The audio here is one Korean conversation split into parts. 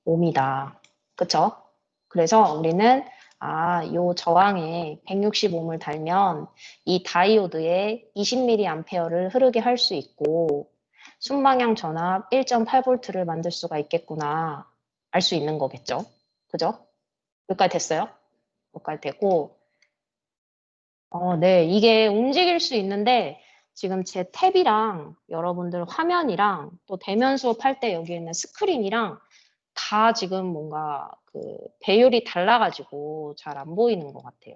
160옴이다. 그쵸? 그래서 우리는 요 저항에 160옴을 달면 이 다이오드에 20mA를 흐르게 할 수 있고 순방향 전압 1.8V를 만들 수가 있겠구나 알 수 있는 거겠죠. 그죠? 여기까지 됐어요? 여기까지 되고 네, 이게 움직일 수 있는데 지금 제 탭이랑 여러분들 화면이랑 또 대면 수업할 때 여기 있는 스크린이랑 다 지금 뭔가 그 배율이 달라가지고 잘 안 보이는 것 같아요.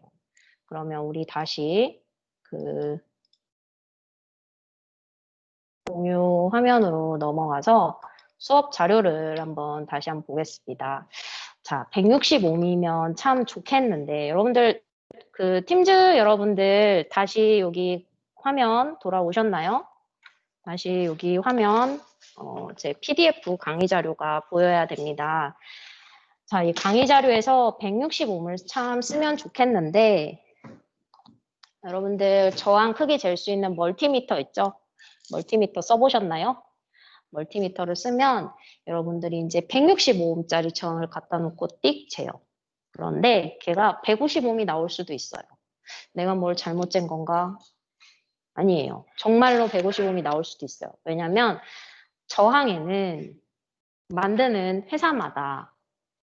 그러면 우리 다시 그 공유 화면으로 넘어가서 수업 자료를 다시 한번 보겠습니다. 자, 165이면 참 좋겠는데 여러분들 그 팀즈 여러분들 다시 여기 화면 돌아오셨나요? 다시 여기 화면 제 PDF 강의 자료가 보여야 됩니다. 자, 이 강의 자료에서 165을 참 쓰면 좋겠는데 여러분들 저항 크기 잴 수 있는 멀티미터 있죠? 멀티미터 써보셨나요? 멀티미터를 쓰면 여러분들이 이제 165옴짜리 저항을 갖다 놓고 띡 재요. 그런데 걔가 150옴이 나올 수도 있어요. 내가 뭘 잘못 잰 건가? 아니에요. 정말로 150옴이 나올 수도 있어요. 왜냐하면 저항에는 만드는 회사마다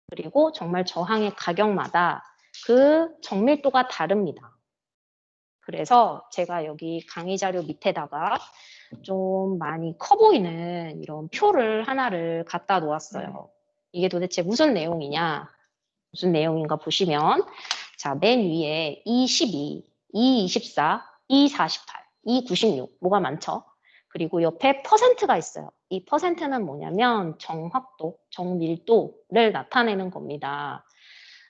그리고 정말 저항의 가격마다 그 정밀도가 다릅니다. 그래서 제가 여기 강의 자료 밑에다가 좀 많이 커 보이는 이런 표를 하나를 갖다 놓았어요. 이게 도대체 무슨 내용이냐? 무슨 내용인가 보시면 자, 맨 위에 E12, E24, E48, E96 뭐가 많죠? 그리고 옆에 퍼센트가 있어요. 이 퍼센트는 뭐냐면 정확도, 정밀도를 나타내는 겁니다.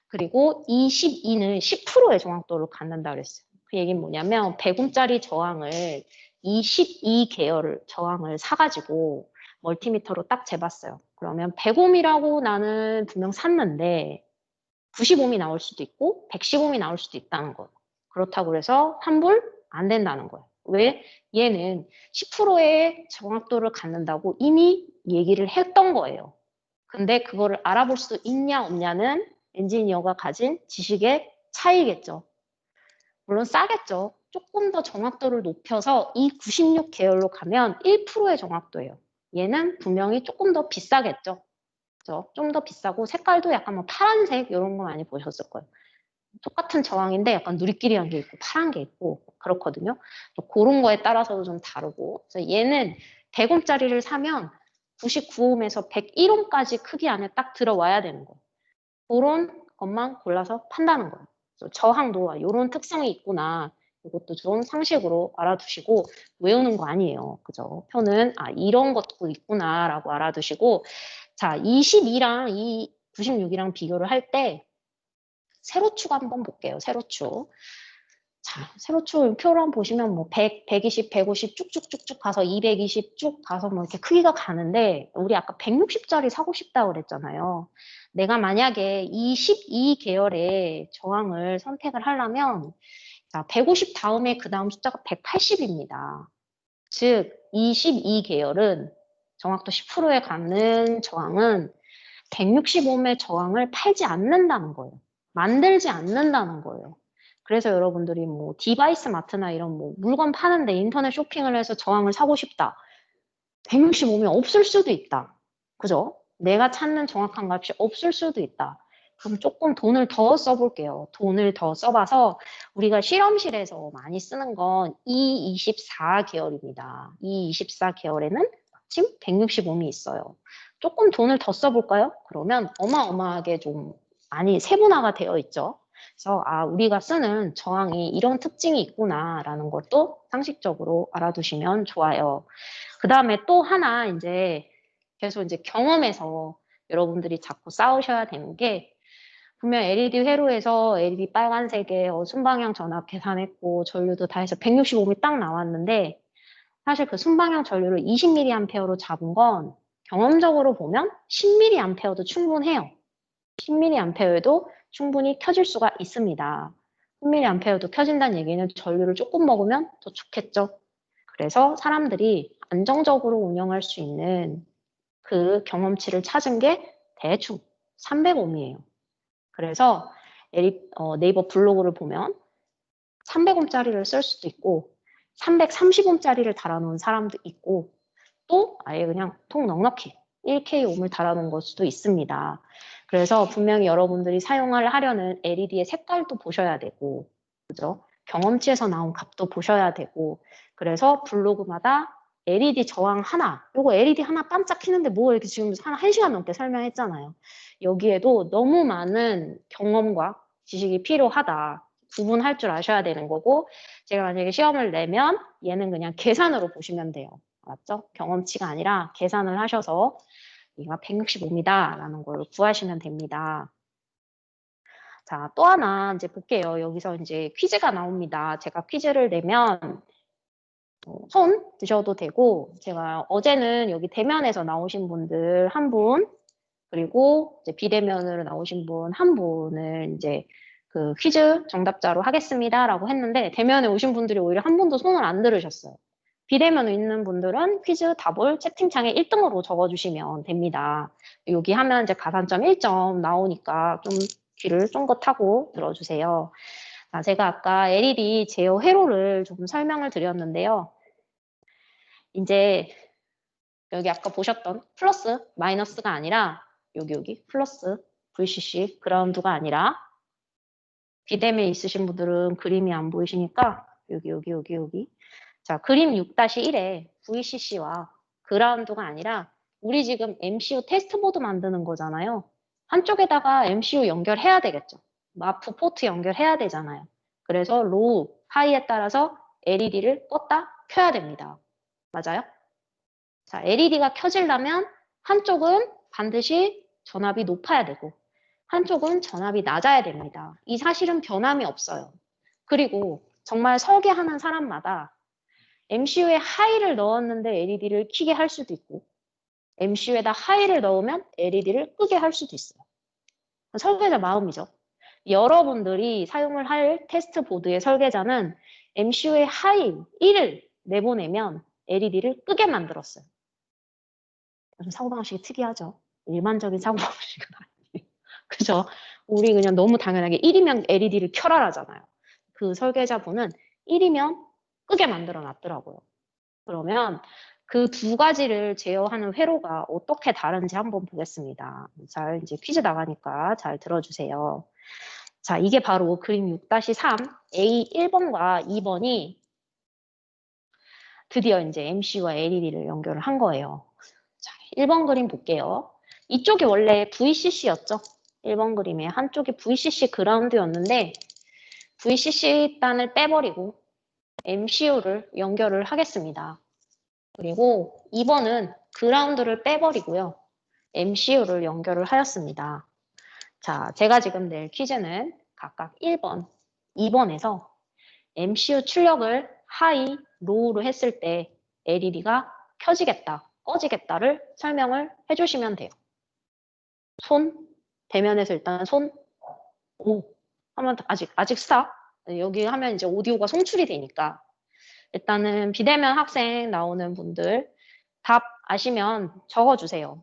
그리고 22는 10%의 정확도를 갖는다 그랬어요. 그 얘기는 뭐냐면 100옴짜리 저항을 22계열 저항을 사가지고 멀티미터로 딱 재봤어요. 그러면 100옴이라고 나는 분명 샀는데 90옴이 나올 수도 있고 110옴이 나올 수도 있다는 거예요. 그렇다고 해서 환불 안 된다는 거예요. 왜? 얘는 10%의 정확도를 갖는다고 이미 얘기를 했던 거예요. 근데 그거를 알아볼 수 있냐 없냐는 엔지니어가 가진 지식의 차이겠죠. 물론 싸겠죠. 조금 더 정확도를 높여서 이 96계열로 가면 1%의 정확도예요. 얘는 분명히 조금 더 비싸겠죠. 좀 더 비싸고 색깔도 약간 뭐 파란색 이런 거 많이 보셨을 거예요. 똑같은 저항인데 약간 누리끼리한 게 있고 파란 게 있고 그렇거든요. 또 그런 거에 따라서도 좀 다르고 그래서 얘는 100옴짜리를 사면 99옴에서 101옴까지 크기 안에 딱 들어와야 되는 거예요. 그런 것만 골라서 판다는 거예요. 저항도 이런 특성이 있구나. 이것도 좀 상식으로 알아두시고 외우는 거 아니에요. 그죠? 표는 이런 것도 있구나라고 알아두시고 자 22랑 이 96이랑 비교를 할 때 세로축 한번 볼게요. 세로축. 자, 세로축 표를 한번 보시면 뭐 100, 120, 150 쭉쭉쭉쭉 가서 220 쭉 가서 뭐 이렇게 크기가 가는데 우리 아까 160짜리 사고 싶다고 그랬잖아요. 내가 만약에 이 12계열의 저항을 선택을 하려면 자, 150 다음에 그 다음 숫자가 180입니다. 즉, 22계열은 정확도 10%에 가는 저항은 165의 저항을 팔지 않는다는 거예요. 만들지 않는다는 거예요. 그래서 여러분들이 뭐 디바이스 마트나 이런 뭐 물건 파는데 인터넷 쇼핑을 해서 저항을 사고 싶다. 165면 없을 수도 있다. 그죠? 내가 찾는 정확한 값이 없을 수도 있다. 그럼 조금 돈을 더 써볼게요. 돈을 더 써봐서 우리가 실험실에서 많이 쓰는 건 E24계열입니다. E24계열에는 마침 165이 있어요. 조금 돈을 더 써볼까요? 그러면 어마어마하게 좀 많이 세분화가 되어 있죠. 그래서 우리가 쓰는 저항이 이런 특징이 있구나라는 것도 상식적으로 알아두시면 좋아요. 그 다음에 또 하나 이제 계속 이제 경험에서 여러분들이 자꾸 싸우셔야 되는 게 분명 LED 회로에서 LED 빨간색에 순방향 전압 계산했고 전류도 다 해서 165미 딱 나왔는데 사실 그 순방향 전류를 20mA로 잡은 건 경험적으로 보면 10mA도 충분해요. 10mA에도 충분히 켜질 수가 있습니다. 10mA도 켜진다는 얘기는 전류를 조금 먹으면 더 좋겠죠. 그래서 사람들이 안정적으로 운영할 수 있는 그 경험치를 찾은 게 대충 300옴이에요. 그래서 네이버 블로그를 보면 300옴짜리를 쓸 수도 있고 330옴짜리를 달아놓은 사람도 있고 또 아예 그냥 통 넉넉히 1K옴을 달아놓은 걸 수도 있습니다. 그래서 분명히 여러분들이 사용을 하려는 LED의 색깔도 보셔야 되고 그죠? 경험치에서 나온 값도 보셔야 되고 그래서 블로그마다 LED 저항 하나, 요거 LED 하나 반짝 켜는데 뭐 이렇게 지금 한 1시간 넘게 설명했잖아요. 여기에도 너무 많은 경험과 지식이 필요하다. 구분할 줄 아셔야 되는 거고 제가 만약에 시험을 내면 얘는 그냥 계산으로 보시면 돼요. 맞죠? 경험치가 아니라 계산을 하셔서 얘가 165입니다. 라는 걸 구하시면 됩니다. 자, 또 하나 이제 볼게요. 여기서 이제 퀴즈가 나옵니다. 제가 퀴즈를 내면 손 드셔도 되고 제가 어제는 여기 대면에서 나오신 분들 한 분, 그리고 이제 비대면으로 나오신 분 한 분을 이제 그 퀴즈 정답자로 하겠습니다라고 했는데 대면에 오신 분들이 오히려 한 분도 손을 안 들으셨어요. 비대면에 있는 분들은 퀴즈 답을 채팅창에 1등으로 적어주시면 됩니다. 여기 하면 이제 가산점 1점 나오니까 좀 귀를 쫑긋하고 들어주세요. 자, 제가 아까 LED 제어 회로를 좀 설명을 드렸는데요. 이제 여기 아까 보셨던 플러스, 마이너스가 아니라 여기 플러스, VCC, 그라운드가 아니라 비대면에 있으신 분들은 그림이 안 보이시니까 여기 자, 그림 6-1에 VCC와 그라운드가 아니라 우리 지금 MCU 테스트보드 만드는 거잖아요. 한쪽에다가 MCU 연결해야 되겠죠. 마프 포트 연결해야 되잖아요. 그래서 로우, 하이에 따라서 LED를 껐다 켜야 됩니다. 맞아요? 자, LED가 켜지려면 한쪽은 반드시 전압이 높아야 되고 한쪽은 전압이 낮아야 됩니다. 이 사실은 변함이 없어요. 그리고 정말 설계하는 사람마다 MCU에 하이를 넣었는데 LED를 켜게 할 수도 있고 MCU에다 하이를 넣으면 LED를 끄게 할 수도 있어요. 설계자 마음이죠. 여러분들이 사용을 할 테스트 보드의 설계자는 MCU에 하이 1을 내보내면 LED를 끄게 만들었어요. 좀 사고방식이 특이하죠. 일반적인 사고방식은 아니에요. 그죠? 우리 그냥 너무 당연하게 1이면 LED를 켜라라잖아요. 그 설계자분은 1이면 끄게 만들어 놨더라고요. 그러면 그 두 가지를 제어하는 회로가 어떻게 다른지 한번 보겠습니다. 잘 이제 퀴즈 나가니까 잘 들어주세요. 자, 이게 바로 그림 6-3 A 1번과 2번이 드디어 이제 MCU와 LED를 연결을 한 거예요. 자, 1번 그림 볼게요. 이쪽이 원래 VCC였죠. 1번 그림에 한쪽이 VCC 그라운드였는데 VCC 단을 빼버리고 MCU를 연결을 하겠습니다. 그리고 2번은 그라운드를 빼버리고요. MCU를 연결을 하였습니다. 자, 제가 지금 낼 퀴즈는 각각 1번, 2번에서 MCU 출력을 하이, 로우로 했을 때 LED가 켜지겠다, 꺼지겠다를 설명을 해주시면 돼요. 손, 대면에서 일단 손, 오, 하면 아직 스탑. 여기 하면 이제 오디오가 송출이 되니까 일단은 비대면 학생 나오는 분들 답 아시면 적어주세요.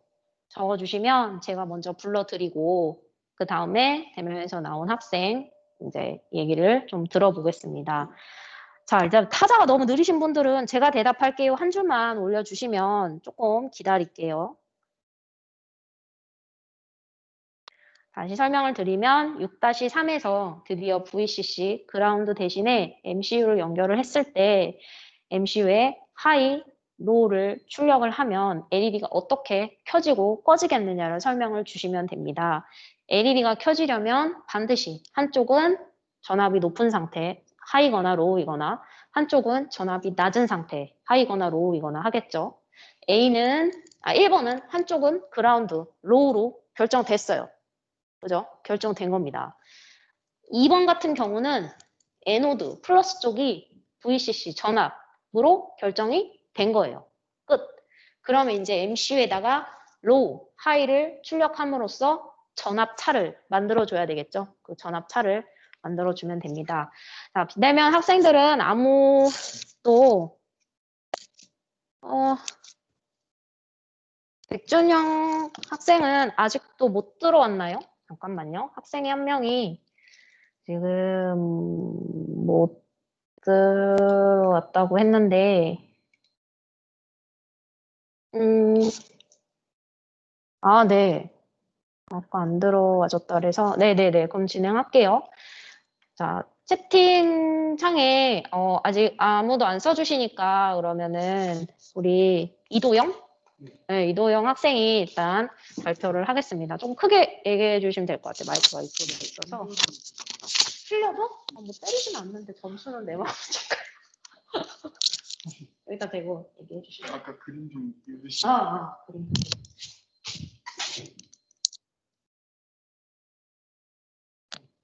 적어주시면 제가 먼저 불러드리고 그 다음에 대면에서 나온 학생 이제 얘기를 좀 들어보겠습니다. 자, 일단 타자가 너무 느리신 분들은 제가 대답할게요. 한 줄만 올려주시면 조금 기다릴게요. 다시 설명을 드리면 6-3에서 드디어 VCC 그라운드 대신에 MCU를 연결을 했을 때 MCU에 하이, 로우를 출력을 하면 LED가 어떻게 켜지고 꺼지겠느냐를 설명을 주시면 됩니다. LED가 켜지려면 반드시 한쪽은 전압이 높은 상태, 하이거나 로우이거나 한쪽은 전압이 낮은 상태, 하이거나 로우이거나 하겠죠. 1번은 한쪽은 그라운드, 로우로 결정됐어요. 그죠? 결정된 겁니다. 2번 같은 경우는 에노드, 플러스 쪽이 VCC 전압으로 결정이 된 거예요. 끝. 그러면 이제 MCU에다가 로우, 하이를 출력함으로써 전압 차를 만들어줘야 되겠죠. 그 전압 차를 만들어주면 됩니다. 자, 비대면 학생들은 아무 또 백준영 학생은 아직도 못 들어왔나요? 잠깐만요. 학생이 한 명이 지금 못 들어왔다고 했는데, 네. 아까 안 들어와줬다 그래서, 네네네. 그럼 진행할게요. 자, 채팅창에, 아직 아무도 안 써주시니까, 그러면은, 우리 이도영? 네, 이도영 학생이 일단 발표를 하겠습니다. 좀 크게 얘기해 주시면 될 것 같아요. 마이크가 이쪽에 있어서. 틀려도? 뭐 때리진 않는데 점수는 내가 여기다 대고 얘기해 주시면. 아까 그림 좀 읽으시죠. 그림.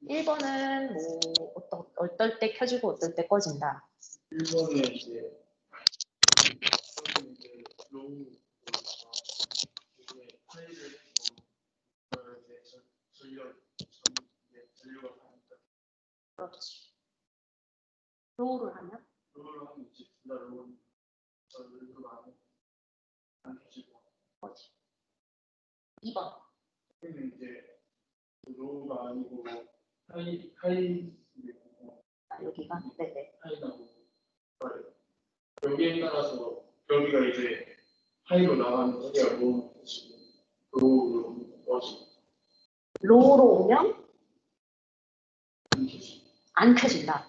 1번은 뭐 어떨 때 켜지고 어떨 때 꺼진다. 1번에 이제 로우 파일을 해서 이제 전류가 가니까 그렇지. 로우를 하면? 로우를 하면 이제 둘다 로우가 안 켜지고 뭐지? 2번. 그러면 이제 로우가 아니고 하이 여기가? 네네. 하이나고 여기에 따라서 여기가 이제 하이로 나가는 여기가 로우로 꺼지고 로우로 오면 안 켜지고 안 켜진다.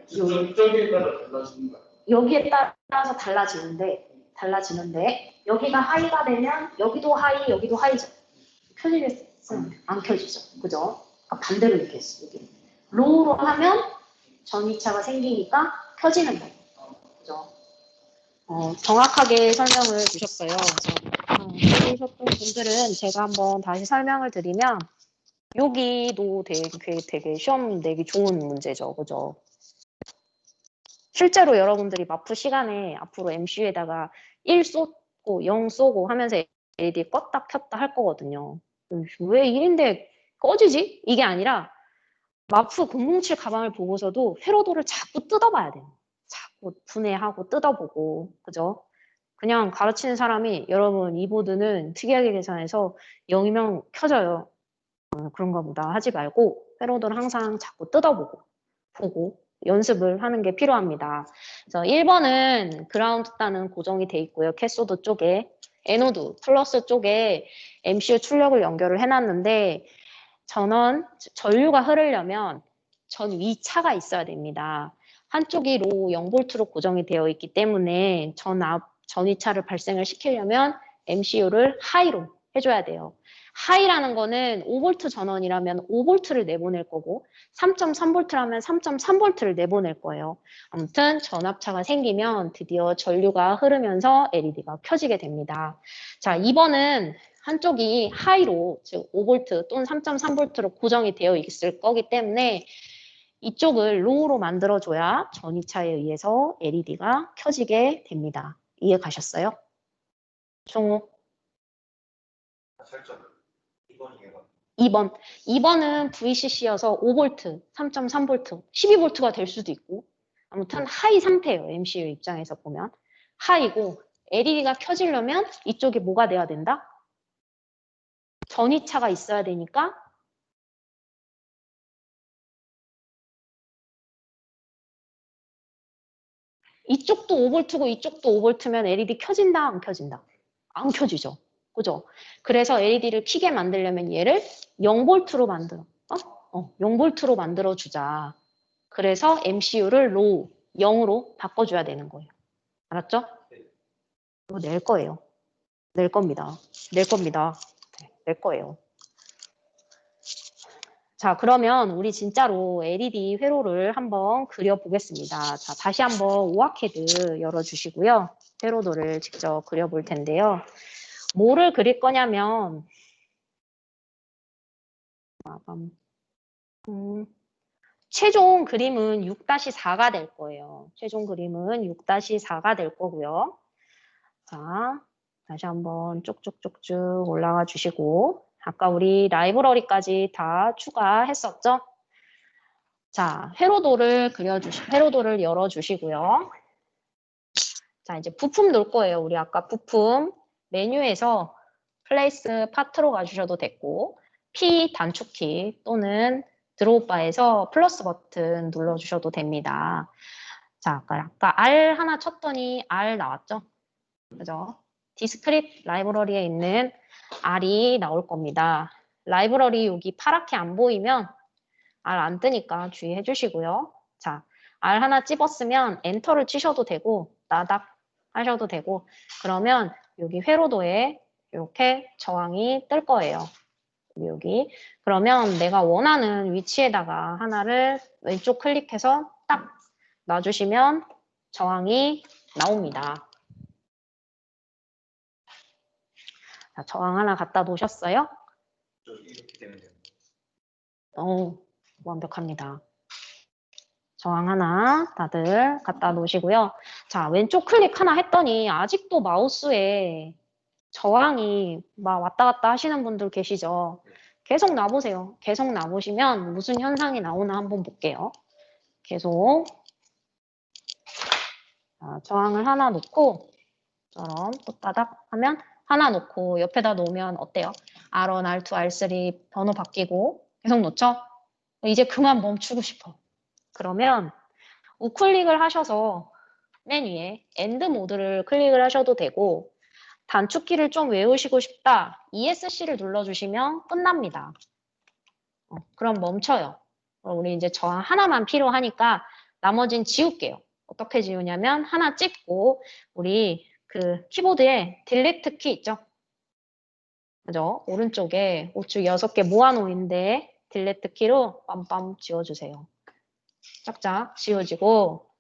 저기에 따라 달라지는 거야. 여기에 따라서 달라지는데 여기가 하이가 되면 여기도 하이, 여기도 하이죠. 켜지겠어요? 안 켜지죠. 그죠? 반대로 이렇게 했어. 여기. 로우로 하면 전위차가 생기니까 켜지는 거예요. 그죠? 정확하게 설명을 주셨어요. 해주셨던 분들은 제가 한번 다시 설명을 드리면 여기도 되게 시험 내기 좋은 문제죠. 그죠? 실제로 여러분들이 마프 시간에 앞으로 MCU에다가 1 쏘고 0 쏘고 하면서 LED 껐다 켰다 할 거거든요. 왜 1인데 꺼지지? 이게 아니라 마프 007 가방을 보고서도 회로도를 자꾸 뜯어봐야 돼요. 자꾸 분해하고 뜯어보고, 그죠? 그냥 가르치는 사람이 여러분 이 보드는 특이하게 계산해서 0이면 켜져요. 그런가 보다 하지 말고 회로도를 항상 자꾸 뜯어보고 보고 연습을 하는 게 필요합니다. 그래서 1번은 그라운드 단은 고정이 돼 있고요. 캐소드 쪽에 에노드 플러스 쪽에 MCU 출력을 연결을 해놨는데 전류가 흐르려면 전 위차가 있어야 됩니다. 한쪽이 로우 0볼트로 고정이 되어 있기 때문에 전위차를 발생을 시키려면 MCU를 하이로 해줘야 돼요. 하이라는 거는 5볼트 전원이라면 5볼트를 내보낼 거고 3.3볼트라면 3.3볼트를 내보낼 거예요. 아무튼 전압차가 생기면 드디어 전류가 흐르면서 LED가 켜지게 됩니다. 자, 2번은 한쪽이 하이로 즉 5볼트 또는 3.3볼트로 고정이 되어 있을 거기 때문에 이쪽을 로우로 만들어줘야 전위차에 의해서 LED가 켜지게 됩니다. 이해 가셨어요? 종호? 설정 2번이에요. 2번은 VCC여서 5볼트, 3.3볼트, 12볼트가 될 수도 있고 아무튼 하이 상태예요. MCU 입장에서 보면 하이고 LED가 켜지려면 이쪽에 뭐가 돼야 된다? 전위차가 있어야 되니까 이쪽도 5볼트고 이쪽도 5볼트면 LED 켜진다 안 켜진다? 안 켜지죠. 그죠? 그래서 LED를 켜게 만들려면 얘를 0볼트로 만들어. 0볼트로 만들어 주자. 그래서 MCU를 로우 0으로 바꿔줘야 되는 거예요. 알았죠? 이거 낼 거예요. 낼 겁니다. 낼 겁니다. 네, 낼 거예요. 자, 그러면 우리 진짜로 LED 회로를 한번 그려보겠습니다. 자, 다시 한번 오아캐드 열어주시고요. 회로도를 직접 그려볼 텐데요. 뭐를 그릴 거냐면 최종 그림은 6-4가 될 거예요. 최종 그림은 6-4가 될 거고요. 자, 다시 한번 쭉쭉쭉쭉 올라가 주시고 아까 우리 라이브러리까지 다 추가했었죠? 자, 회로도를 열어주시고요. 자, 이제 부품 놓을 거예요. 우리 아까 부품 메뉴에서 플레이스 파트로 가주셔도 됐고 P 단축키 또는 드로우바에서 플러스 버튼 눌러주셔도 됩니다. 자, 아까 R 하나 쳤더니 R 나왔죠? 그죠? 디스크릿 라이브러리에 있는 R이 나올 겁니다. 라이브러리 여기 파랗게 안 보이면 R 안 뜨니까 주의해 주시고요. 자, R 하나 찝었으면 엔터를 치셔도 되고 나닥 하셔도 되고 그러면 여기 회로도에 이렇게 저항이 뜰 거예요. 여기. 그러면 내가 원하는 위치에다가 하나를 왼쪽 클릭해서 딱 놔주시면 저항이 나옵니다. 자, 저항 하나 갖다 놓으셨어요? 이렇게 되면 돼요. 완벽합니다. 저항 하나 다들 갖다 놓으시고요. 자, 왼쪽 클릭 하나 했더니 아직도 마우스에 저항이 막 왔다 갔다 하시는 분들 계시죠? 계속 놔보세요. 계속 놔보시면 무슨 현상이 나오나 한번 볼게요. 계속 저항을 하나 놓고 처럼 또 따닥 하면 하나 놓고 옆에다 놓으면 어때요? R1, R2, R3 번호 바뀌고 계속 놓죠? 이제 그만 멈추고 싶어. 그러면 우클릭을 하셔서 맨 위에 엔드 모드를 클릭을 하셔도 되고 단축키를 좀 외우시고 싶다. ESC를 눌러주시면 끝납니다. 그럼 멈춰요. 우리 이제 저항 하나만 필요하니까 나머진 지울게요. 어떻게 지우냐면 하나 찍고 우리 그 키보드에 딜리트 키 있죠? 그죠? 오른쪽에 우측 6개 모아놓은데 딜리트 키로 빰빰 지워주세요. 짝짝 지워지고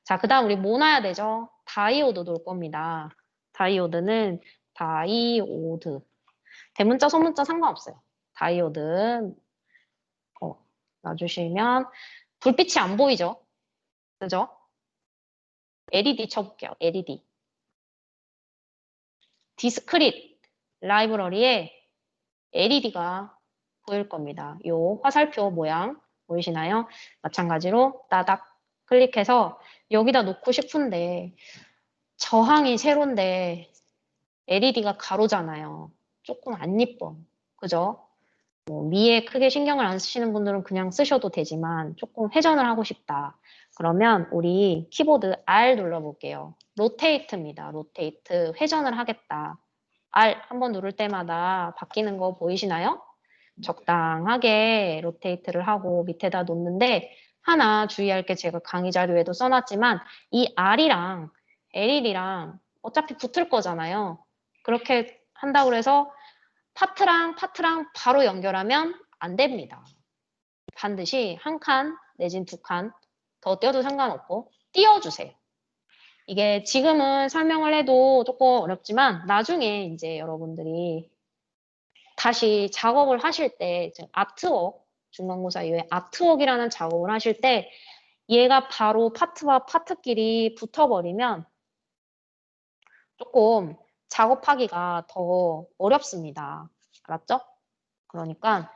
자, 그 다음 우리 뭐 놔야 되죠? 다이오드 놓을 겁니다. 다이오드는 다이오드. 대문자, 소문자 상관없어요. 다이오드 놔주시면 불빛이 안 보이죠? 그죠? LED 쳐볼게요. LED. 디스크릿 라이브러리에 LED가 보일 겁니다. 요 화살표 모양 보이시나요? 마찬가지로 따닥 클릭해서 여기다 놓고 싶은데 저항이 세로인데 LED가 가로잖아요. 조금 안 이뻐. 그죠? 미에 크게 신경을 안 쓰시는 분들은 그냥 쓰셔도 되지만 조금 회전을 하고 싶다. 그러면 우리 키보드 R 눌러볼게요. 로테이트입니다. 로테이트. 회전을 하겠다. R 한번 누를 때마다 바뀌는 거 보이시나요? 적당하게 로테이트를 하고 밑에다 놓는데 하나 주의할 게 제가 강의 자료에도 써놨지만 이 R이랑 LED랑 어차피 붙을 거잖아요. 그렇게 한다고 해서 파트랑 바로 연결하면 안 됩니다. 반드시 한 칸 내진 두 칸 더 떼어도 상관없고 띄워주세요. 이게 지금은 설명을 해도 조금 어렵지만 나중에 이제 여러분들이 다시 작업을 하실 때 아트웍 중간고사 이후에 아트웍이라는 작업을 하실 때 얘가 바로 파트와 파트끼리 붙어버리면 조금 작업하기가 더 어렵습니다. 알았죠? 그러니까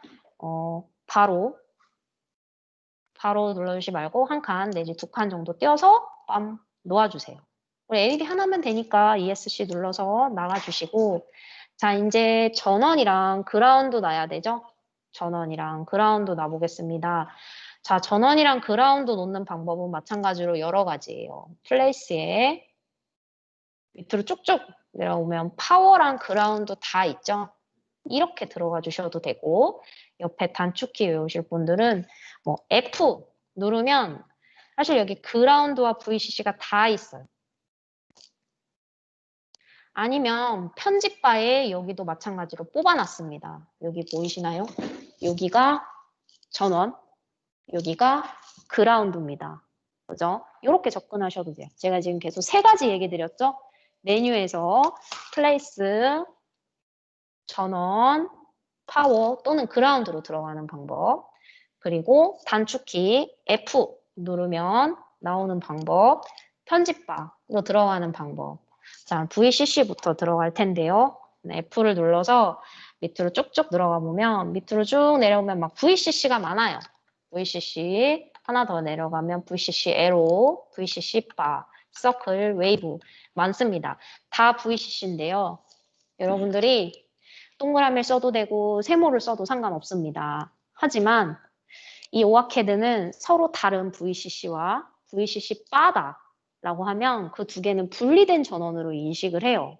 바로 눌러주시 말고 한 칸 내지 두 칸 정도 띄어서 빰 놓아주세요. 우리 LED 하나면 되니까 ESC 눌러서 나가주시고 자 이제 전원이랑 그라운드 놔야 되죠? 전원이랑 그라운드 놔보겠습니다. 자 전원이랑 그라운드 놓는 방법은 마찬가지로 여러 가지예요. 플레이스에 밑으로 쭉쭉 내려오면 파워랑 그라운드 다 있죠? 이렇게 들어가 주셔도 되고 옆에 단축키 외우실 분들은 뭐 F 누르면 사실 여기 그라운드와 VCC가 다 있어요. 아니면 편집바에 여기도 마찬가지로 뽑아놨습니다. 여기 보이시나요? 여기가 전원, 여기가 그라운드입니다. 그죠? 이렇게 접근하셔도 돼요. 제가 지금 계속 세 가지 얘기 드렸죠? 메뉴에서 플레이스, 전원, 파워 또는 그라운드로 들어가는 방법. 그리고 단축키 F 누르면 나오는 방법. 편집바로 들어가는 방법. 자, VCC부터 들어갈 텐데요. F를 눌러서 밑으로 쭉쭉 들어가 보면 밑으로 쭉 내려오면 막 VCC가 많아요. VCC 하나 더 내려가면 VCC 에로, VCC 바, 서클, 웨이브 많습니다. 다 VCC인데요. 여러분들이 동그라미를 써도 되고 세모를 써도 상관없습니다. 하지만 이 오아캐드는 서로 다른 VCC와 VCC 바다라고 하면 그 두 개는 분리된 전원으로 인식을 해요.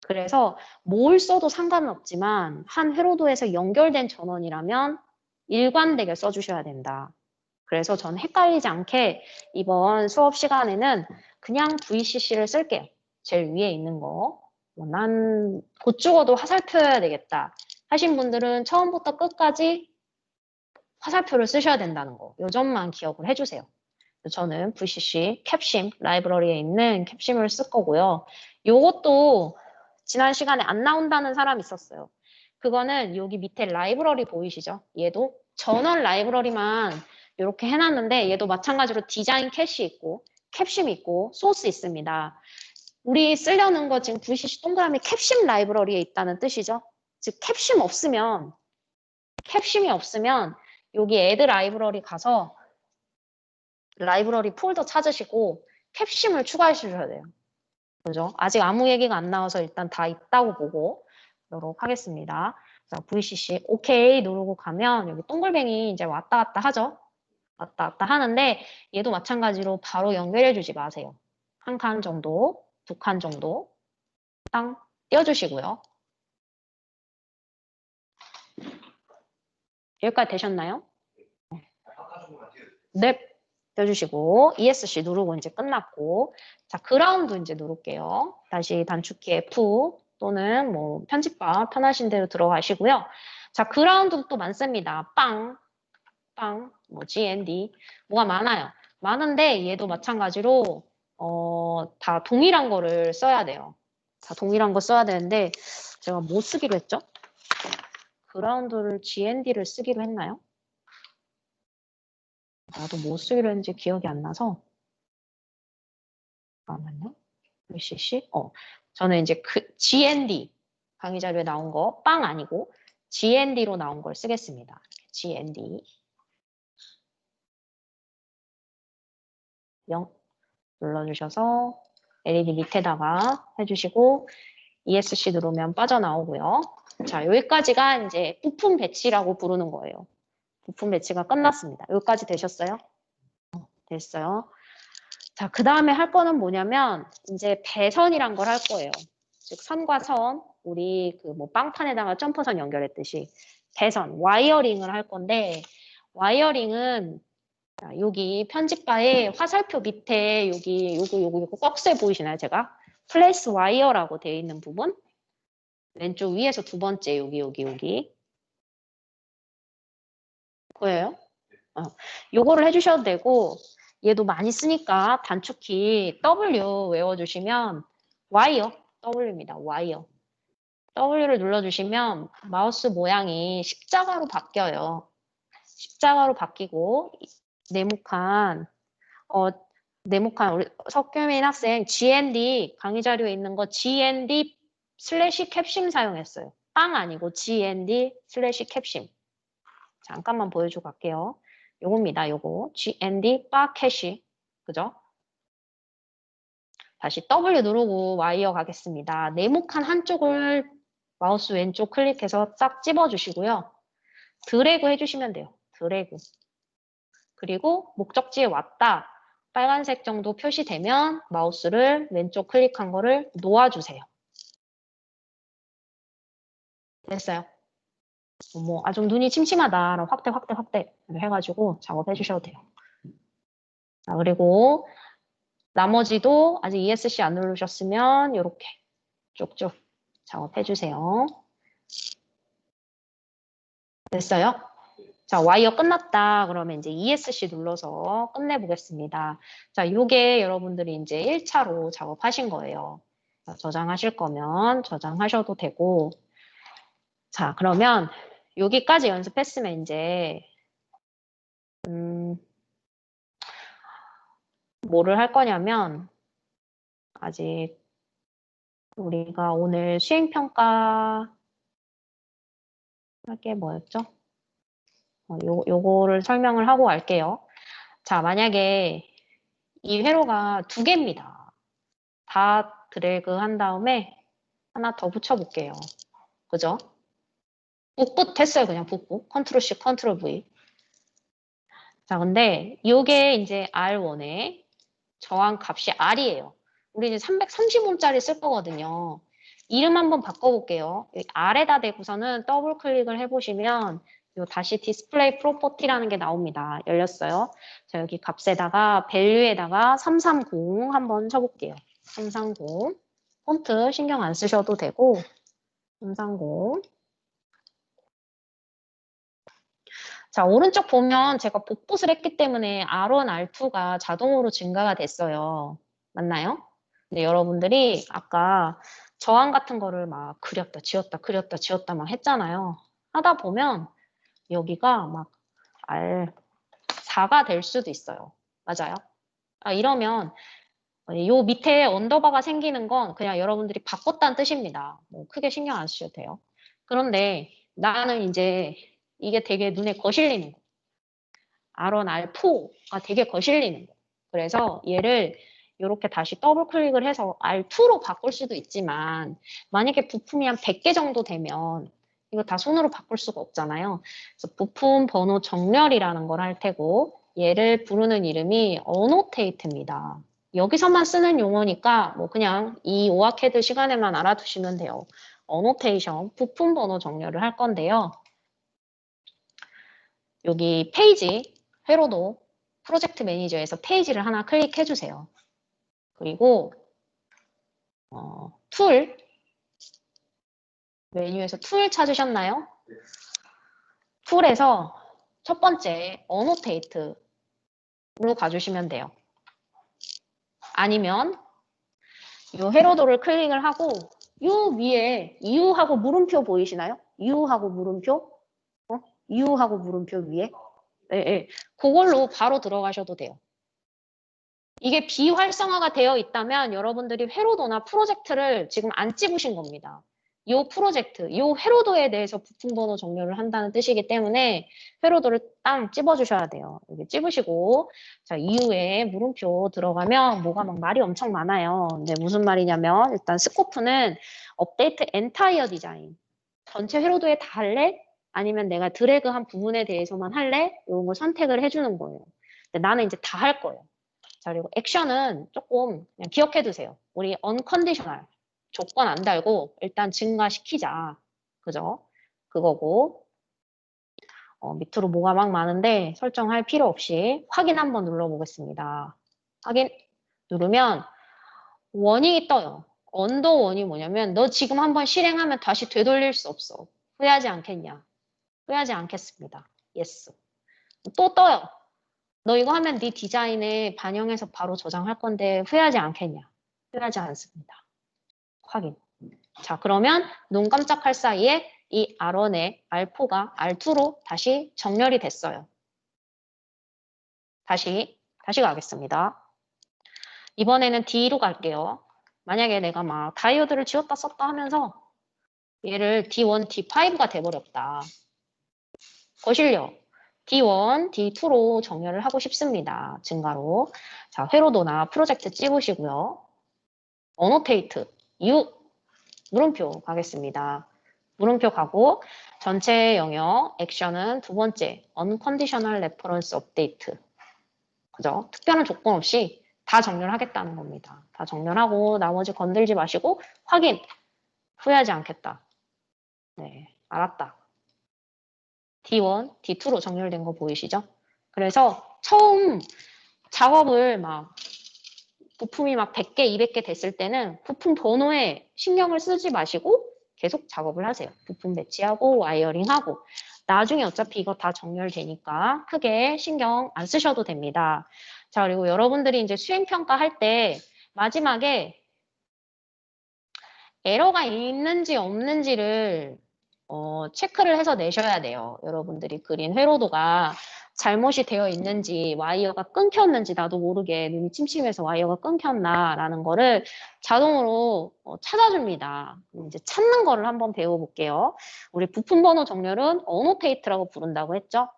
그래서 뭘 써도 상관은 없지만 한 회로도에서 연결된 전원이라면 일관되게 써주셔야 된다. 그래서 전 헷갈리지 않게 이번 수업 시간에는 그냥 VCC를 쓸게요. 제일 위에 있는 거. 난 곧 죽어도 화살표여야 되겠다 하신 분들은 처음부터 끝까지 화살표를 쓰셔야 된다는 거. 요 점만 기억을 해주세요. 저는 VCC 캡심 라이브러리에 있는 캡심을 쓸 거고요. 요것도 지난 시간에 안 나온다는 사람이 있었어요. 그거는 여기 밑에 라이브러리 보이시죠? 얘도 전원 라이브러리만 이렇게 해놨는데 얘도 마찬가지로 디자인 캐시 있고 캡심 있고 소스 있습니다. 우리 쓰려는 거 지금 VCC 동그라미 캡심 라이브러리에 있다는 뜻이죠. 즉 캡심이 없으면 여기 애드 라이브러리 가서 라이브러리 폴더 찾으시고 캡심을 추가해 주셔야 돼요. 그죠? 아직 아무 얘기가 안 나와서 일단 다 있다고 보고 그러도록 하겠습니다. 자, VCC OK 누르고 가면 여기 동글뱅이 이제 왔다 갔다 하죠. 왔다 갔다 하는데 얘도 마찬가지로 바로 연결해 주지 마세요. 한 칸 정도, 두 칸 정도 땅 띄워주시고요. 여기까지 되셨나요? 네. 떼주시고 ESC 누르고 이제 끝났고 자 그라운드 이제 누를게요. 다시 단축키 F 또는 뭐 편집바 편하신 대로 들어가시고요. 자 그라운드도 또 많습니다. 뭐 GND 뭐가 많아요. 많은데 얘도 마찬가지로 다 동일한 거를 써야 돼요. 다 동일한 거 써야 되는데 제가 뭐 쓰기로 했죠? 그라운드를 GND를 쓰기로 했나요? 나도 뭐 쓰기로 했는지 기억이 안 나서. 잠깐만요. VCC? 저는 이제 그 GND 강의 자료에 나온 거 빵 아니고 GND로 나온 걸 쓰겠습니다. GND 0 눌러주셔서 LED 밑에다가 해주시고 ESC 누르면 빠져나오고요. 자, 여기까지가 이제 부품 배치라고 부르는 거예요. 부품 배치가 끝났습니다. 여기까지 되셨어요? 됐어요. 자, 그 다음에 할 거는 뭐냐면 이제 배선이란 걸 할 거예요. 즉 선과 선, 우리 그 뭐 빵판에다가 점퍼선 연결했듯이 배선, 와이어링을 할 건데 와이어링은 여기 편집바에 화살표 밑에 여기 요거 꺽쇠 보이시나요? 제가 플레이스 와이어라고 되어 있는 부분 왼쪽 위에서 두 번째 여기 보여요? 요거를 해주셔도 되고 얘도 많이 쓰니까 단축키 W 외워주시면 와이어 W입니다. 와이어 W를 눌러주시면 마우스 모양이 십자가로 바뀌어요. 십자가로 바뀌고 네모칸 우리 석규민 학생 GND 강의 자료에 있는 거 GND 슬래시 캡심 사용했어요. 빵 아니고 GND 슬래시 캡심. 잠깐만 보여주고 갈게요. 요겁니다. 요거 GND 바 캐시 그죠? 다시 W 누르고 와이어 가겠습니다. 네모칸 한쪽을 마우스 왼쪽 클릭해서 싹 집어주시고요. 드래그 해주시면 돼요. 드래그. 그리고 목적지에 왔다. 빨간색 정도 표시되면 마우스를 왼쪽 클릭한 거를 놓아주세요. 됐어요. 좀 눈이 침침하다. 확대 해가지고 작업해 주셔도 돼요. 자, 그리고 나머지도 아직 ESC 안 누르셨으면 이렇게 쭉쭉 작업해 주세요. 됐어요? 자, 와이어 끝났다. 그러면 이제 ESC 눌러서 끝내보겠습니다. 자, 요게 여러분들이 이제 1차로 작업하신 거예요. 자, 저장하실 거면 저장하셔도 되고. 자, 그러면 여기까지 연습했으면 이제, 뭐를 할 거냐면, 아직 우리가 오늘 수행평가 할 게 뭐였죠? 요거를 설명을 하고 갈게요. 자, 만약에 이 회로가 두 개입니다. 다 드래그 한 다음에 하나 더 붙여볼게요. 그죠? 북붙 됐어요. 그냥 북붙. 컨트롤 C, 컨트롤 V. 자, 근데 이게 이제 R1의 저항 값이 R이에요. 우리 이제 330옴짜리 쓸 거거든요. 이름 한번 바꿔볼게요. 여기 R에다 대고서는 더블 클릭을 해보시면 요 다시 디스플레이 프로퍼티라는 게 나옵니다. 열렸어요. 자, 여기 값에다가 밸류에다가 330 한번 쳐볼게요. 330 폰트 신경 안 쓰셔도 되고 330 자, 오른쪽 보면 제가 복붙을 했기 때문에 R1, R2가 자동으로 증가가 됐어요. 맞나요? 근데 여러분들이 아까 저항 같은 거를 막 그렸다, 지웠다, 그렸다, 지웠다 막 했잖아요. 하다 보면 여기가 막 R4가 될 수도 있어요. 맞아요? 아, 이러면 요 밑에 언더바가 생기는 건 그냥 여러분들이 바꿨다는 뜻입니다. 뭐 크게 신경 안 쓰셔도 돼요. 그런데 나는 이제 이게 되게 눈에 거슬리는 거. R1, R4가 되게 거슬리는 거. 그래서 얘를 이렇게 다시 더블 클릭을 해서 R2로 바꿀 수도 있지만 만약에 부품이 한 100개 정도 되면 이거 다 손으로 바꿀 수가 없잖아요. 그래서 부품 번호 정렬이라는 걸 할 테고 얘를 부르는 이름이 어노테이트입니다. 여기서만 쓰는 용어니까 뭐 그냥 이 오아캐드 시간에만 알아두시면 돼요. 어노테이션, 부품 번호 정렬을 할 건데요. 여기 페이지, 회로도 프로젝트 매니저에서 페이지를 하나 클릭해 주세요. 그리고 툴, 메뉴에서 툴 찾으셨나요? 툴에서 첫 번째 어노테이트로 가주시면 돼요. 아니면 이 회로도를 클릭을 하고 이 위에 이유하고 물음표 보이시나요? 이유하고 물음표? 이유하고 물음표 위에? 네, 네. 그걸로 바로 들어가셔도 돼요. 이게 비활성화가 되어 있다면 여러분들이 회로도나 프로젝트를 지금 안 찍으신 겁니다. 이 프로젝트, 이 회로도에 대해서 부품번호 정렬을 한다는 뜻이기 때문에 회로도를 딱 찝어주셔야 돼요. 여기 찝으시고 자 이후에 물음표 들어가면 뭐가 막 말이 엄청 많아요. 근데 무슨 말이냐면 일단 스코프는 업데이트 엔타이어 디자인. 전체 회로도에 다 할래? 아니면 내가 드래그한 부분에 대해서만 할래? 이런 걸 선택을 해주는 거예요. 근데 나는 이제 다 할 거예요. 자, 그리고 액션은 조금 그냥 기억해 두세요. 우리 unconditional. 조건 안 달고 일단 증가시키자. 그죠? 그거고. 밑으로 뭐가 막 많은데 설정할 필요 없이 확인 한번 눌러보겠습니다. 확인 누르면 워닝이 떠요. 언더 원이 뭐냐면 너 지금 한번 실행하면 다시 되돌릴 수 없어. 후회하지 않겠냐? 후회하지 않겠습니다. 예스. 또 떠요. 너 이거 하면 네 디자인에 반영해서 바로 저장할 건데 후회하지 않겠냐? 후회하지 않습니다. 확인. 자, 그러면 눈 깜짝할 사이에 이 R1의 R4가 R2로 다시 정렬이 됐어요. 다시 가겠습니다. 이번에는 D로 갈게요. 만약에 내가 막 다이오드를 지웠다 썼다 하면서 얘를 D1, D5가 돼버렸다. 거실려. D1, D2로 정렬을 하고 싶습니다. 증가로. 자, 회로도나 프로젝트 찝으시고요. 어노테이트, U, 물음표 가겠습니다. 물음표 가고 전체 영역, 액션은 두 번째, Unconditional Reference Update. 그죠? 특별한 조건 없이 다 정렬하겠다는 겁니다. 다 정렬하고 나머지 건들지 마시고 확인, 후회하지 않겠다. 네, 알았다. D1, D2로 정렬된 거 보이시죠? 그래서 처음 작업을 막 부품이 막 100개, 200개 됐을 때는 부품 번호에 신경을 쓰지 마시고 계속 작업을 하세요. 부품 배치하고 와이어링하고 나중에 어차피 이거 다 정렬되니까 크게 신경 안 쓰셔도 됩니다. 자, 그리고 여러분들이 이제 수행평가 할 때 마지막에 에러가 있는지 없는지를 체크를 해서 내셔야 돼요. 여러분들이 그린 회로도가 잘못이 되어 있는지 와이어가 끊겼는지 나도 모르게 눈이 침침해서 와이어가 끊겼나라는 거를 자동으로 찾아줍니다. 이제 찾는 거를 한번 배워볼게요. 우리 부품 번호 정렬은 어노테이트라고 부른다고 했죠.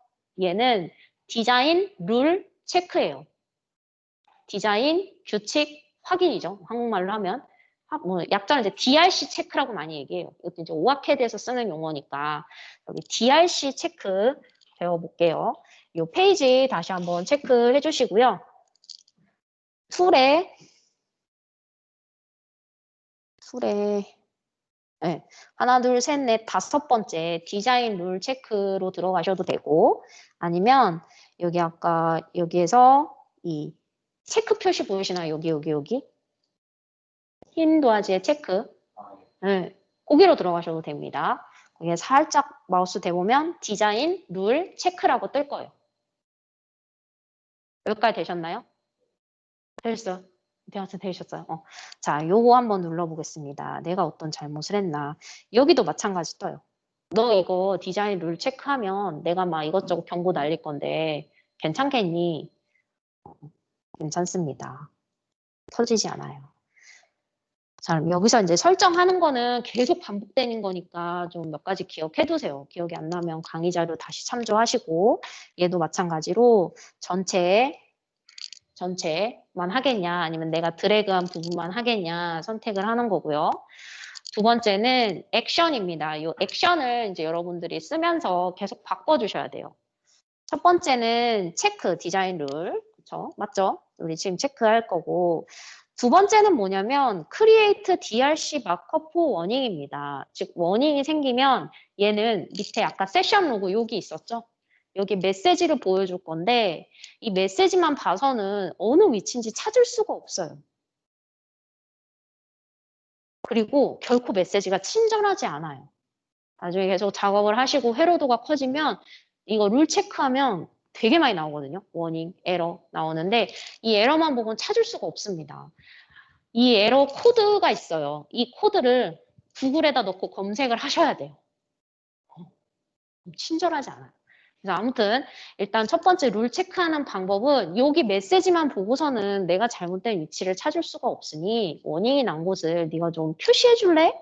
얘는 디자인 룰 체크예요. 디자인 규칙 확인이죠. 한국말로 하면 뭐 약자는 이제 DRC 체크라고 많이 얘기해요. 이것도 이제 오아캐드에서 쓰는 용어니까 여기 DRC 체크 배워볼게요. 이 페이지 다시 한번 체크해 주시고요. 툴에 네. 하나, 둘, 셋, 넷, 다섯 번째 디자인 룰 체크로 들어가셔도 되고 아니면 여기 아까 여기에서 이 체크 표시 보이시나요? 여기 흰 도화지의 체크 네. 거기로 들어가셔도 됩니다. 거기에 살짝 마우스 대보면 디자인 룰 체크라고 뜰 거예요. 여기까지 되셨나요? 되셨어요? 대학생 되셨어요? 자, 요거 한번 눌러보겠습니다. 내가 어떤 잘못을 했나. 여기도 마찬가지 떠요. 너 이거 디자인 룰 체크하면 내가 막 이것저것 경고 날릴 건데 괜찮겠니? 괜찮습니다. 터지지 않아요. 자, 여기서 이제 설정하는 거는 계속 반복되는 거니까 좀 몇 가지 기억해 두세요. 기억이 안 나면 강의 자료 다시 참조하시고 얘도 마찬가지로 전체만 하겠냐 아니면 내가 드래그한 부분만 하겠냐 선택을 하는 거고요. 두 번째는 액션입니다. 이 액션을 이제 여러분들이 쓰면서 계속 바꿔주셔야 돼요. 첫 번째는 체크 디자인 룰, 그렇죠? 맞죠? 우리 지금 체크할 거고 두 번째는 뭐냐면 create DRC markup for warning입니다. 즉 워닝이 생기면 얘는 밑에 아까 세션 로고 여기 있었죠? 여기 메시지를 보여줄 건데 이 메시지만 봐서는 어느 위치인지 찾을 수가 없어요. 그리고 결코 메시지가 친절하지 않아요. 나중에 계속 작업을 하시고 회로도가 커지면 이거 룰 체크하면 되게 많이 나오거든요. 워닝, 에러 나오는데 이 에러만 보고는 찾을 수가 없습니다. 이 에러 코드가 있어요. 이 코드를 구글에다 넣고 검색을 하셔야 돼요. 친절하지 않아요. 그래서 아무튼 일단 첫 번째 룰 체크하는 방법은 여기 메시지만 보고서는 내가 잘못된 위치를 찾을 수가 없으니 워닝이 난 곳을 네가 좀 표시해 줄래?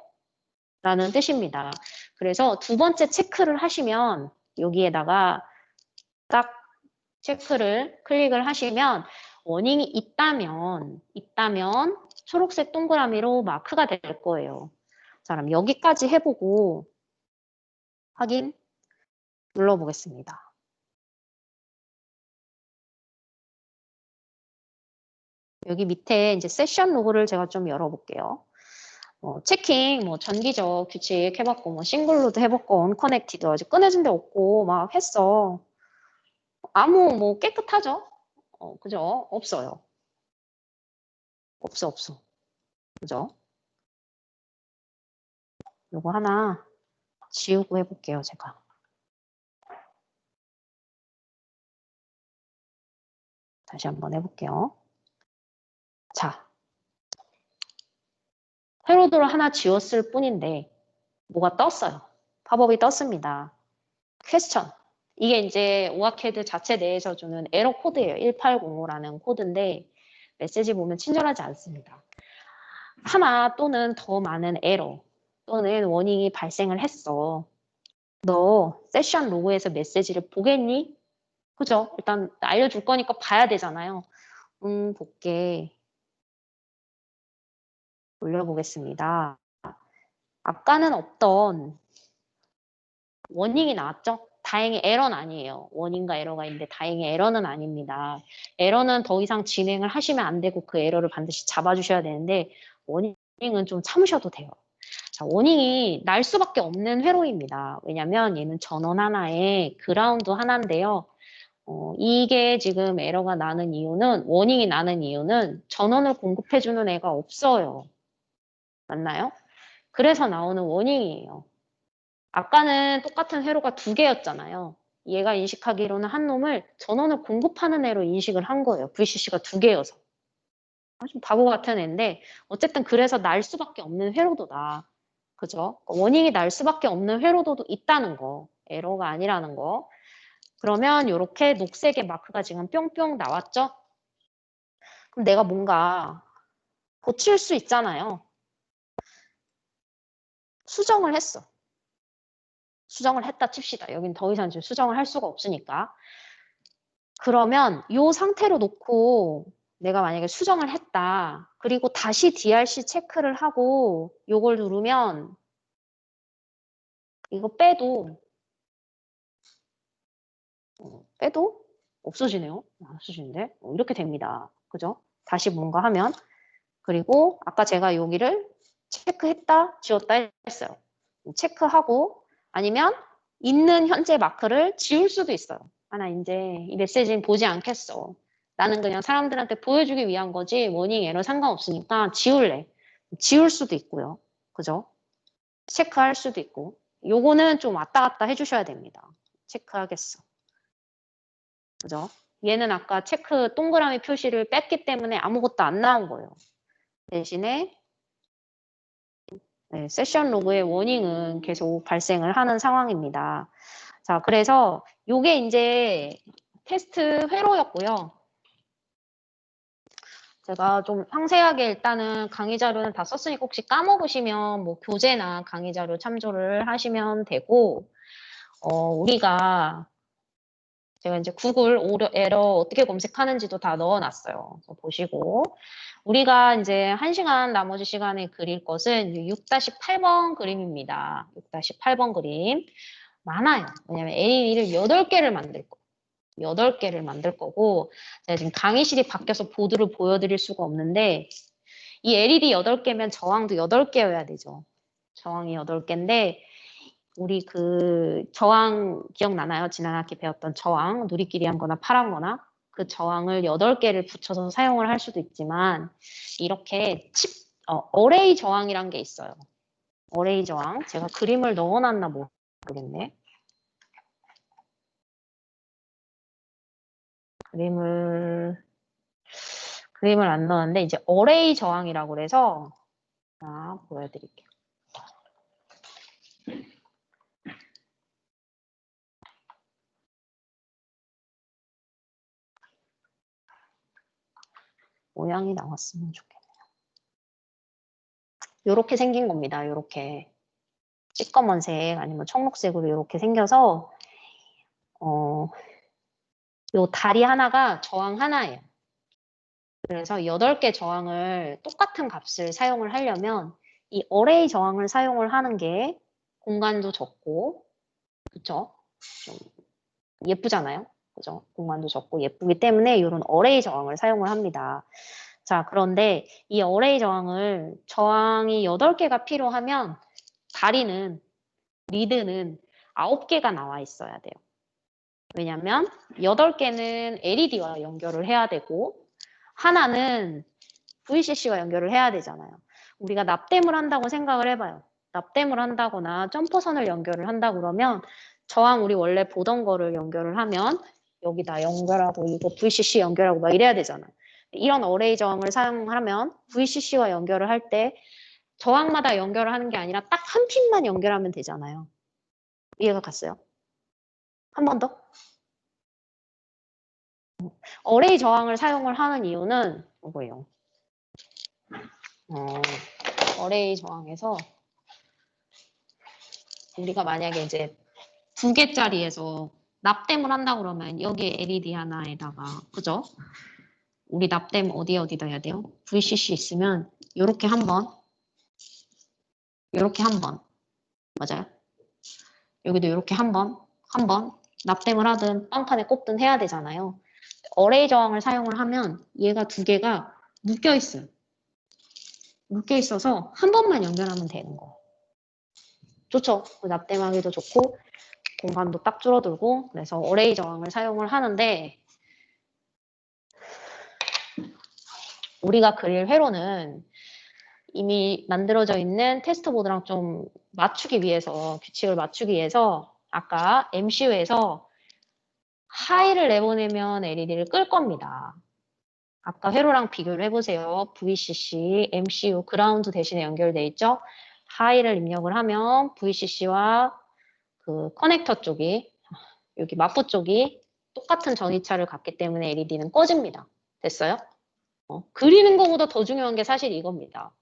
라는 뜻입니다. 그래서 두 번째 체크를 하시면 여기에다가 딱 체크를 클릭을 하시면 워닝이 있다면 초록색 동그라미로 마크가 될 거예요. 자, 그럼 여기까지 해보고 확인 눌러보겠습니다. 여기 밑에 이제 세션 로그를 제가 좀 열어볼게요. 체킹, 전기적 규칙 해봤고, 싱글로드 해봤고, 언커넥티드 아직 끊어진 데 없고, 막 했어. 아무 깨끗하죠? 그죠? 없어요. 없어. 그죠? 요거 하나 지우고 해볼게요, 제가. 다시 한번 해볼게요. 자, 회로도를 하나 지웠을 뿐인데 뭐가 떴어요. 팝업이 떴습니다. 퀘스천. 이게 이제 오아캐드 자체 내에서 주는 에러 코드예요. 1805라는 코드인데 메시지 보면 친절하지 않습니다. 하나 또는 더 많은 에러 또는 워닝이 발생을 했어. 너 세션 로그에서 메시지를 보겠니? 그죠? 일단 알려줄 거니까 봐야 되잖아요. 볼게. 올려보겠습니다. 아까는 없던 워닝이 나왔죠? 다행히 에러는 아니에요. 워닝과 에러가 있는데 다행히 에러는 아닙니다. 에러는 더 이상 진행을 하시면 안 되고 그 에러를 반드시 잡아주셔야 되는데 워닝은 좀 참으셔도 돼요. 자, 워닝이 날 수밖에 없는 회로입니다. 왜냐면 얘는 전원 하나에 그라운드 하나인데요. 이게 지금 에러가 나는 이유는 워닝이 나는 이유는 전원을 공급해주는 애가 없어요. 맞나요? 그래서 나오는 워닝이에요. 아까는 똑같은 회로가 두 개였잖아요. 얘가 인식하기로는 한 놈을 전원을 공급하는 애로 인식을 한 거예요. VCC가 두 개여서. 좀 바보 같은 애인데 어쨌든 그래서 날 수밖에 없는 회로도다. 그죠? 워닝이 날 수밖에 없는 회로도도 있다는 거. 에러가 아니라는 거. 그러면 이렇게 녹색의 마크가 지금 뿅뿅 나왔죠? 그럼 내가 뭔가 고칠 수 있잖아요. 수정을 했어. 수정을 했다 칩시다. 여긴 더 이상 지금 수정을 할 수가 없으니까. 그러면 이 상태로 놓고 내가 만약에 수정을 했다. 그리고 다시 DRC 체크를 하고 요걸 누르면 이거 빼도 없어지네요. 없어지는데 이렇게 됩니다. 그죠? 다시 뭔가 하면 그리고 아까 제가 여기를 체크했다, 지웠다 했어요. 체크하고 아니면 있는 현재 마크를 지울 수도 있어요. 아, 나 이제 이 메시지는 보지 않겠어. 나는 그냥 사람들한테 보여주기 위한 거지 워닝 에러 상관없으니까 지울래. 지울 수도 있고요. 그죠? 체크할 수도 있고. 요거는 좀 왔다 갔다 해주셔야 됩니다. 체크하겠어. 그죠? 얘는 아까 체크 동그라미 표시를 뺐기 때문에 아무것도 안 나온 거예요. 대신에 네, 세션 로그의 워닝은 계속 발생을 하는 상황입니다. 자, 그래서 요게 이제 테스트 회로였고요. 제가 좀 상세하게 일단은 강의 자료는 다 썼으니까 혹시 까먹으시면 뭐 교재나 강의 자료 참조를 하시면 되고, 우리가 제가 이제 구글 에러 어떻게 검색하는지도 다 넣어놨어요. 그래서 보시고. 우리가 이제 1시간 나머지 시간에 그릴 것은 6-8번 그림입니다. 6-8번 그림. 많아요. 왜냐면 LED를 8개를 만들 거. 8개를 만들 거고, 제가 지금 강의실이 바뀌어서 보드를 보여드릴 수가 없는데, 이 LED 8개면 저항도 8개여야 되죠. 저항이 8개인데, 우리 그 저항 기억나나요? 지난 학기 배웠던 저항, 누리끼리 거나 파란 거나 그 저항을 8개를 붙여서 사용을 할 수도 있지만 이렇게 어레이 저항이란 게 있어요. 어레이 저항. 제가 그림을 넣어놨나 모르겠네. 그림을 안 넣었는데 이제 어레이 저항이라고 그래서 보여드릴게요. 모양이 나왔으면 좋겠네요. 요렇게 생긴 겁니다. 요렇게 찌꺼먼색 아니면 청록색으로 이렇게 생겨서 요 다리 하나가 저항 하나예요. 그래서 8개 저항을 똑같은 값을 사용을 하려면 이 어레이 저항을 사용을 하는 게 공간도 적고 그쵸? 좀 예쁘잖아요. 그죠? 공간도 적고 예쁘기 때문에 이런 어레이 저항을 사용을 합니다. 자, 그런데 이 어레이 저항이 8개가 필요하면 리드는 9개가 나와 있어야 돼요. 왜냐면 8개는 LED와 연결을 해야 되고 하나는 VCC와 연결을 해야 되잖아요. 우리가 납땜을 한다고 생각을 해봐요. 납땜을 한다거나 점퍼선을 연결을 한다 그러면 저항 우리 원래 보던 거를 연결을 하면 여기다 연결하고 이거 VCC 연결하고 막 이래야 되잖아요. 이런 어레이 저항을 사용하면 VCC와 연결을 할 때 저항마다 연결을 하는 게 아니라 딱 한 핀만 연결하면 되잖아요. 이해가 갔어요? 한 번 더? 어레이 저항을 사용을 하는 이유는 이거예요. 어레이 저항에서 우리가 만약에 이제 2개짜리에서 납땜을 한다 그러면 여기에 LED 하나에다가 그죠? 우리 납땜 어디다 해야 돼요? VCC 있으면 요렇게 한 번 맞아요? 여기도 요렇게 한 번 납땜을 하든 빵판에 꼽든 해야 되잖아요. 어레이 저항을 사용을 하면 얘가 2개가 묶여 있어요. 묶여 있어서 한 번만 연결하면 되는 거. 좋죠? 납땜하기도 좋고 공간도 딱 줄어들고 그래서 어레이 저항을 사용을 하는데 우리가 그릴 회로는 이미 만들어져 있는 테스트 보드랑 좀 규칙을 맞추기 위해서 아까 MCU에서 하이를 내보내면 LED를 끌 겁니다. 아까 회로랑 비교를 해보세요. VCC, MCU, 그라운드 대신에 연결돼 있죠? 하이를 입력을 하면 VCC와 그 커넥터 쪽이 여기 마포 쪽이 똑같은 전이차를 갖기 때문에 LED는 꺼집니다. 됐어요? 그리는 것보다 더 중요한 게 사실 이겁니다.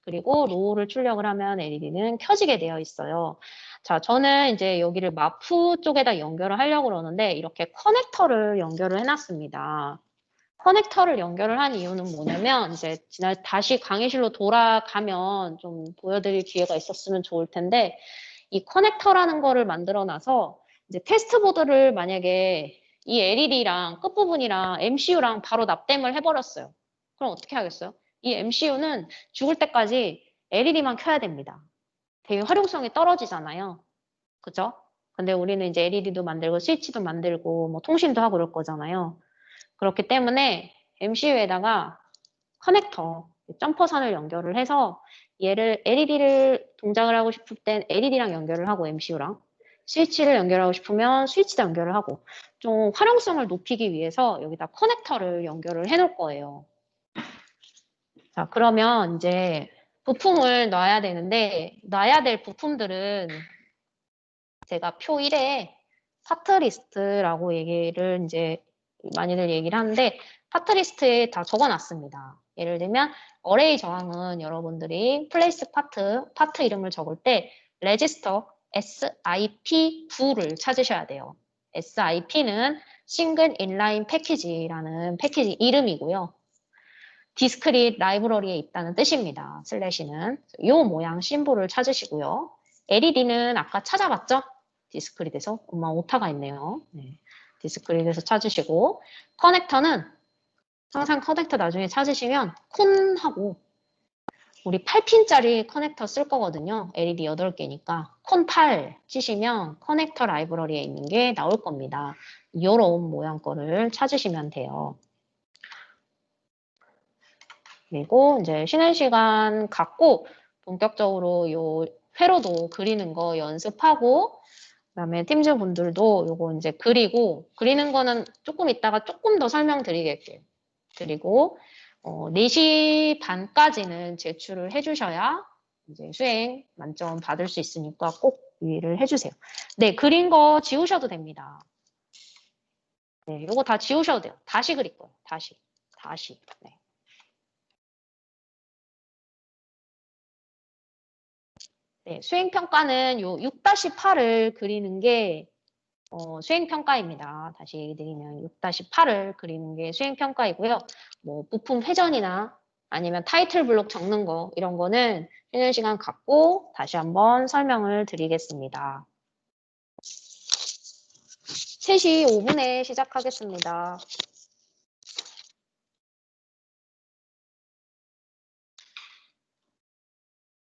그리고 로우를 출력을 하면 LED는 켜지게 되어 있어요. 자, 저는 이제 여기를 마프 쪽에다 연결을 하려고 그러는데 이렇게 커넥터를 연결을 해놨습니다. 커넥터를 연결을 한 이유는 뭐냐면 이제 다시 강의실로 돌아가면 좀 보여드릴 기회가 있었으면 좋을 텐데 이 커넥터라는 거를 만들어 놔서 이제 테스트 보드를 만약에 이 LED랑 끝부분이랑 MCU랑 바로 납땜을 해버렸어요. 그럼 어떻게 하겠어요? 이 MCU는 죽을 때까지 LED만 켜야 됩니다. 되게 활용성이 떨어지잖아요. 그죠? 근데 우리는 이제 LED도 만들고 스위치도 만들고 뭐 통신도 하고 그럴 거잖아요. 그렇기 때문에 MCU에다가 커넥터, 점퍼선을 연결을 해서 얘를 LED를 동작을 하고 싶을 땐 LED랑 연결을 하고 MCU랑 스위치를 연결하고 싶으면 스위치도 연결을 하고 좀 활용성을 높이기 위해서 여기다 커넥터를 연결을 해 놓을 거예요. 자, 그러면 이제 부품을 놔야 되는데 놔야 될 부품들은 제가 표 1에 파트 리스트라고 얘기를 이제 많이들 얘기를 하는데 파트 리스트에 다 적어놨습니다. 예를 들면 어레이 저항은 여러분들이 플레이스 파트 이름을 적을 때 레지스터 SIP9를 찾으셔야 돼요. SIP는 싱글 인라인 패키지라는 패키지 이름이고요. 디스크릿 라이브러리에 있다는 뜻입니다. 슬래시는 이 모양 심볼을 찾으시고요. LED는 아까 찾아봤죠? 디스크릿에서 엄마 오타가 있네요. 네. 디스크릿에서 찾으시고 커넥터는 항상 커넥터 나중에 찾으시면 콘하고 우리 8핀짜리 커넥터 쓸 거거든요. LED 8개니까 콘 8 치시면 커넥터 라이브러리에 있는 게 나올 겁니다. 이런 모양 거를 찾으시면 돼요. 그리고 이제 쉬는 시간 갖고 본격적으로 요 회로도 그리는 거 연습하고 그다음에 팀즈 분들도 요거 이제 그리는 거는 조금 이따가 조금 더 설명드리겠게요. 그리고 4시 반까지는 제출을 해주셔야 이제 수행 만점 받을 수 있으니까 꼭 이해를 해주세요. 네, 그린 거 지우셔도 됩니다. 네, 요거 다 지우셔도 돼요. 다시 그릴 거예요. 다시. 네. 네, 수행평가는 요 6-8을 그리는 게 수행평가입니다. 다시 얘기 드리면 6-8을 그리는 게 수행평가이고요. 뭐 부품 회전이나 아니면 타이틀 블록 적는 거 이런 거는 쉬는 시간 갖고 다시 한번 설명을 드리겠습니다. 3시 5분에 시작하겠습니다.